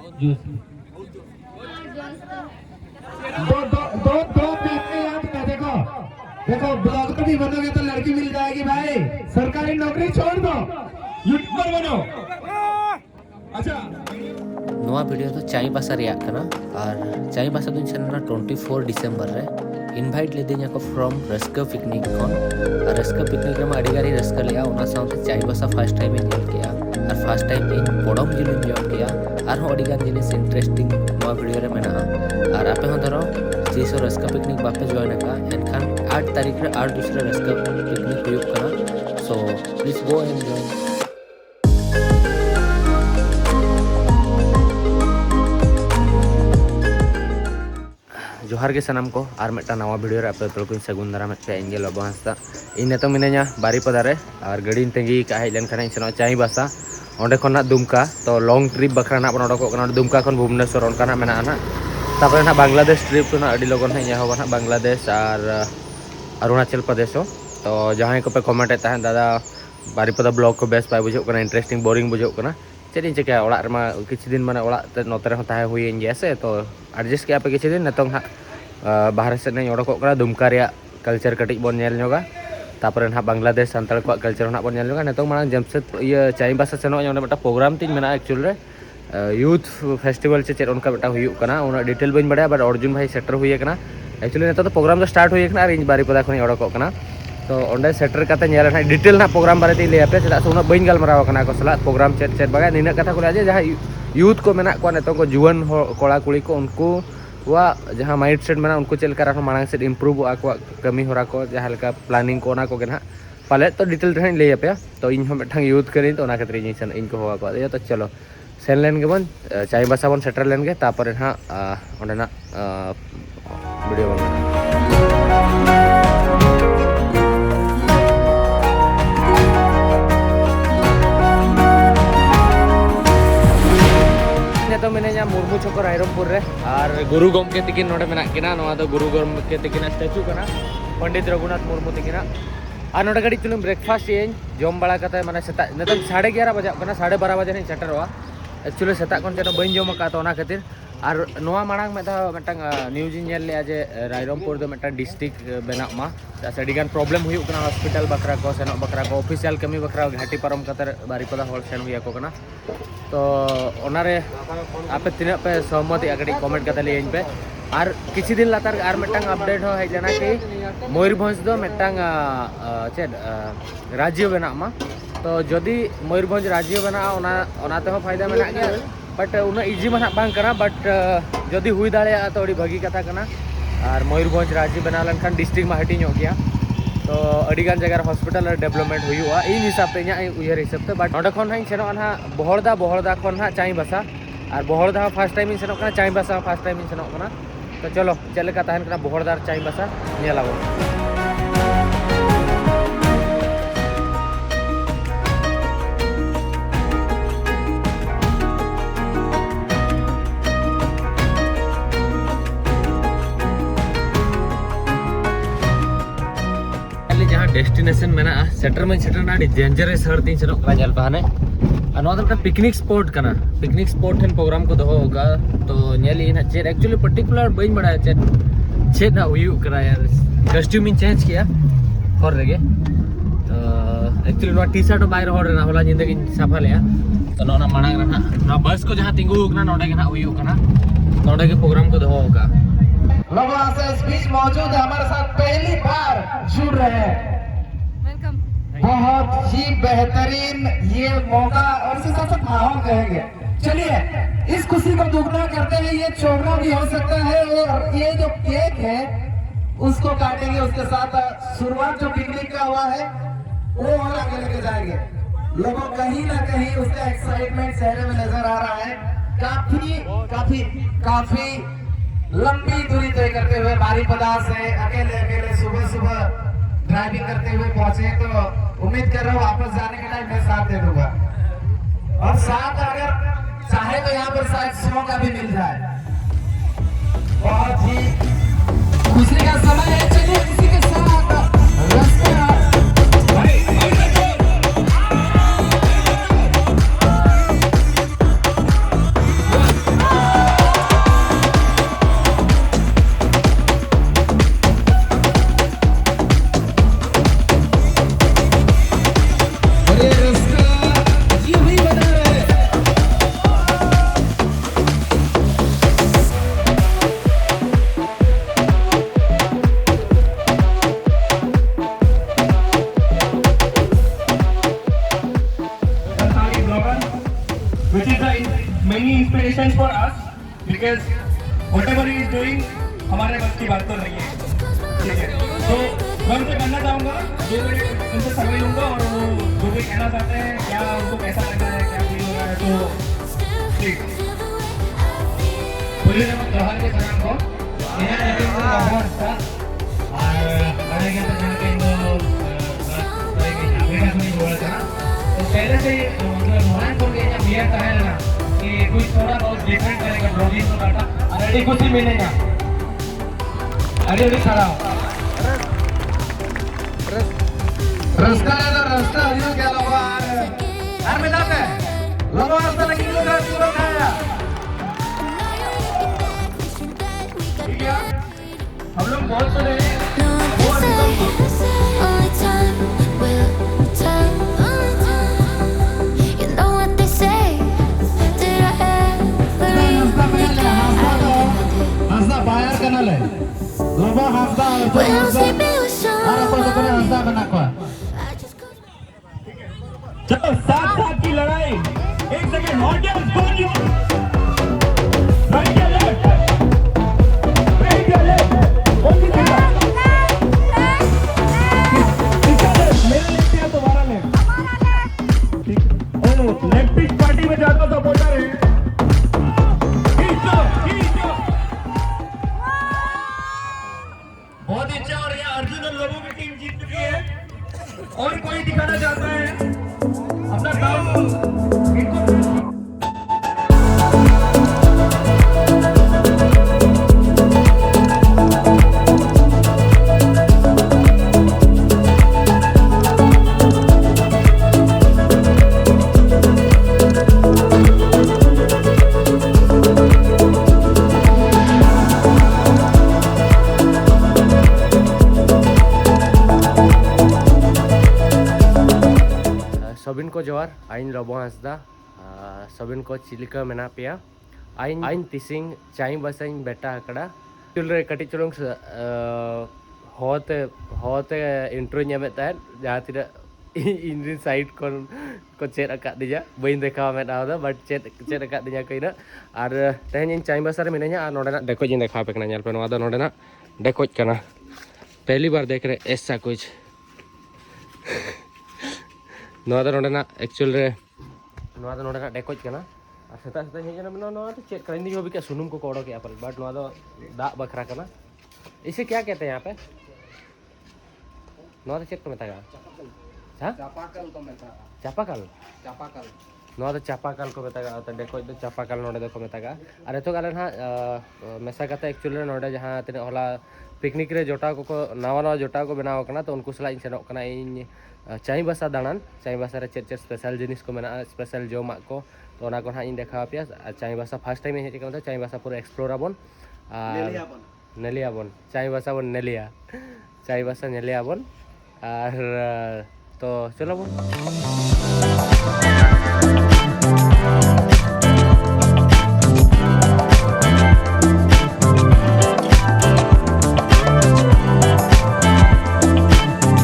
Juice दो दो दो दो देखते याद में देखो देखो ब्लॉग पर भी बनोगे तो लड़की मिल जाएगी भाई सरकारी नौकरी छोड़ दो यूट्यूबर बनो अच्छा नोआ वीडियो तो चाई बासा रिया कना और चाई बासा दुन सेना 24 डिसेंबर रे इनवाइट लेदिया को फ्रॉम रस्का पिकनिक खन और रस्का पिकनिक रे अड़ी गाड़ी रस्का लिया उना साउंड चाई बासा फर्स्ट टाइम इन जेल किया और फर्स्ट टाइम इन पड़म जिल जॉब किया और हो अड़ी गान जिनिस इंटरेस्टिंग नोआ वीडियो रे मेना और आपे हो धरो जीसो रस्का पिकनिक बापे जॉइन का एनखान 8 तारीख रे 8 दूसरे रस्का पिकनिक हुयुक कना so please go and join जोहार के सनम को और मेटा नवा वीडियो रे आपे को सगुन दारा में पे एंजल बहास्ता इन तो मिनेኛ बारीपदा रे और गड़ी तेंगी का हेज लेन खाना सेनो चाई बासा ओंडे खना दुमका तो लॉन्ग ट्रिप बखरा ना बन ओडको कना दुमका खन भुवनेश्वर ओनका ना मेना ना तापर ना बांग्लादेश ट्रिप तो ना अडी लोगन है यहाँ हो ना बांग्लादेश और अरुणाचल प्रदेश तो जहाँ को पे कमेंट है दादा बारीपदा ब्लॉग को बेस्ट पाए बुझो कना इंटरेस्टिंग बोरिंग बुझो कना चेक चिका ओड़ा रमा किछि दिन माने ओड़ा नोते रे ताहे हुई से तो एडजस्ट किया पे किछि दिन नतों ना बाहर से नहीं ओडको कना दुमका रे कल्चर कटिक बन नेल नोगा तापर ना बांग्लादेश संताल को कल्चर ना बन नेल नोगा नतों माने जमशेद ये चाई बासा सेनो ओने मटा प्रोग्राम तीन मेना एक्चुअल रे यूथ फेस्टिवल से चेक उनका बेटा हुई कना उना डिटेल बन बड़ा बट अर्जुन भाई सेटर हुई कना एक्चुअली नतो तो प्रोग्राम तो स्टार्ट हुई कना और इन बारीपदा खनि ओडको कना तो ओंडे सेटर करते नेल ना डिटेल ना प्रोग्राम बारे ते ले पे चला से उना बइन गलमराव कना को सला प्रोग्राम चेक चेक बगा निना कथा को लाजे जहां यूथ को मेना को नतो को जुवन कोड़ा कुड़ी को उनको वा जहां माइंड सेट मेना उनको चेल करा मांग से इंप्रूव आको कमी होरा को जहां लका प्लानिंग को ना को गेना पाले तो डिटेल रे ले पे तो इन हम मेठा यूथ करी तो ना खतरे इन इनको होवा को तो चलो सेन लेन के बन चाई बासा बन सेटर लेन के तापर ना ओंडे ना वीडियो बन तो मिनेኛ मुर्मू चोको रायरमपुर रे और गुरु गोमके तिकिन नोडे मेना किना नोआ तो गुरु गोमके तिकिन स्टैचू कना पंडित रघुनाथ मुर्मू तिकिना और नोडे गड़ी चुलुम ब्रेकफास्ट यें जम बड़ा कते माने सेता नतम 11:30 बजे कना 12:30 बजे नहीं सेटरवा एक्चुअली सेता कोन चेनो बइन जम का तो ना खातिर और नोआ मांग में था मेटांग न्यूज इन ले जे रायरमपुर दो मेटा डिस्ट्रिक्ट बेना मा सडीगान प्रॉब्लम हुई कना हॉस्पिटल बकरा को सेनो बकरा को ऑफिशियल कमी बकरा घाटी परम कतर बारीपदा होल सेन हुई को कना तो ओनारे आपे तिना पे सहमति अगड़ी कमेंट कते ले पे और किछि दिन लातार और मेटांग अपडेट हो है जना कि मयूरभंज दो मेटांग चेद राज्य बेना मा तो जदि मयूरभंज राज्य बना ओनाते हो फायदा मेना गया बट उना इजी में बांग कना बट जदि हुई दाड़े तो अड़ी भागी कथा कना और मयूरभंज राज्य बना लेनखान डिस्ट्रिक्ट में हटिंग गया तो अड़ीगान जगह हॉस्पिटल डेवलपमेंट हुआ इन हिसाब से उयर हिसाब से बट नोडे खन हाई सेनो ना बहड़दा खन हा चाई बासा और बहड़दा फर्स्ट टाइम सेनो कना चाई बासा फर्स्ट टाइम सेनो कना तो चलो चल लेका तहन कना बहड़दा चाई बासा नेलाबो डेस्टिनेशन मेना सेटर में सेटर ना डेंजरस हरती सेनो कना जल पाने और पिकनिक स्पॉट कना पिकनिक स्पॉट ठन प्रोग्राम को दो होगा तो नेली ना चेक एक्चुअली पर्टिकुलर बइन बड़ा चेक चेक ना हुई करा यार कॉस्ट्यूम इन चेंज किया और लगे तो एक्चुअली नो टी-शर्ट बाय रहो ना होला जिंदगी साफा लिया तो ना मांग रहा ना बस को जहां तिंगु कना नोडे के ना हुई कना नोडे के प्रोग्राम को दो होगा लोग से इस बीच मौजूद है हमारे साथ पहली बार जुड़ रहे हैं बहुत ही बेहतरीन ये मौका और इसी साथ माहौल कहेंगे चलिए इस खुशी को दुगना करते हैं ये चौगना भी हो सकता है और ये जो केक है उसको काटेंगे उसके साथ शुरुआत जो पिकनिक का हुआ है वो और आगे लेके जाएंगे लोगों कहीं ना कहीं उसका एक्साइटमेंट चेहरे में नजर आ रहा है काफी काफी काफी लंबी दूरी तय करते हुए बारीपदा से अकेले सुबह ड्राइविंग करते हुए पहुंचे तो उम्मीद कर रहा हूँ वापस जाने के टाइम मैं साथ दे दूंगा और साथ अगर चाहे तो यहाँ पर शायद 100 का भी मिल जाए बहुत ही खुशी का समय है चलिए किसी के साथ रास्ते patience for us because whatever he is doing हमारे बस की बात तो नहीं है, ठीक है। तो मैं उनसे करना चाहूँगा, जो उनसे समय लूँगा और वो जो भी कहना चाहते हैं, क्या उनको कैसा लग रहा है, क्या फील हो रहा है, तो ठीक बोलिए जब त्योहार के सलाम को यहाँ लेकिन तो पहले से मोहन को बियर करेगा कि कुछ थोड़ा बहुत डिफरेंट करेगा ब्लॉगिंग को डाटा ऑलरेडी कुछ ही मिलेगा। अरे खड़ा हो रास्ता है तो रास्ता हरियो क्या लगा यार मिला के लगा रास्ता लगी लोग रास्ता खाया ठीक है। हम लोग बहुत सुने Hasta bayar kenal है लोबा हंसदा अरे कोई तो कोई हंसदा बना को चलो साथ साथ की लड़ाई एक सेकंड ऑडियंस कौन यू राइट या लेफ्ट ओनली मेरे लेफ्ट या तुम्हारा लेफ्ट ठीक ओ लेफ्ट पार्टी में जाता सपोर्टर है बहुत अच्छा। और यहाँ अर्जुन और लोगों की टीम जीत चुकी है और कोई दिखाना चाहता है अपना काम इनको Sobin ko Johar, ain Lobo Hasda, Sobin ko Chilika Menapia, ain Tising, Chain Basain Beta Akada, Children Kati Chulungs, hot intro Yametan, Jatida Indian side con chet Akadija, Bain the comment out, but chet Akadija Kaina, are 10 in Chain Basar Minaya, are not decoy in the carpet and Yalpanoda Nodana, decoy cana. Peli bar dekre essa kuch. नोदा नोडना actual रे नोदा नोडना डेकोज कना सेता सेता हेजना मनो no check करनी जो भी क्या सुनुम को कोड़ो के पर बट नोदा दा बखरा कना इसे क्या कहते हैं यहाँ पे नोदा चेक को मेता का चापाकल को मेता चापाकल चापाकल नोदा चापाकल को मेता का डेकोज तो चापाकल नोडे को मेता का अरे तो गालन हां मेसा कहता एक्चुअल रे नोडे जहां तने होला पिकनिक रे जोटा को नवा नवा जोटा को बनाव कना तो उनको सला इन सेनो कना इन चाई बासा दानान चाई बासा रे चेक स्पेशल जिनिस को मेना स्पेशल जोमा को तो ना को हाँ इन देखा पे चाई बासा फर्स्ट टाइम हेज के चाई बासा पूरा एक्सप्लोर आबन नेलियाबन चाई बासा बन नेलिया चाई बासा नेलियाबन और तो चलो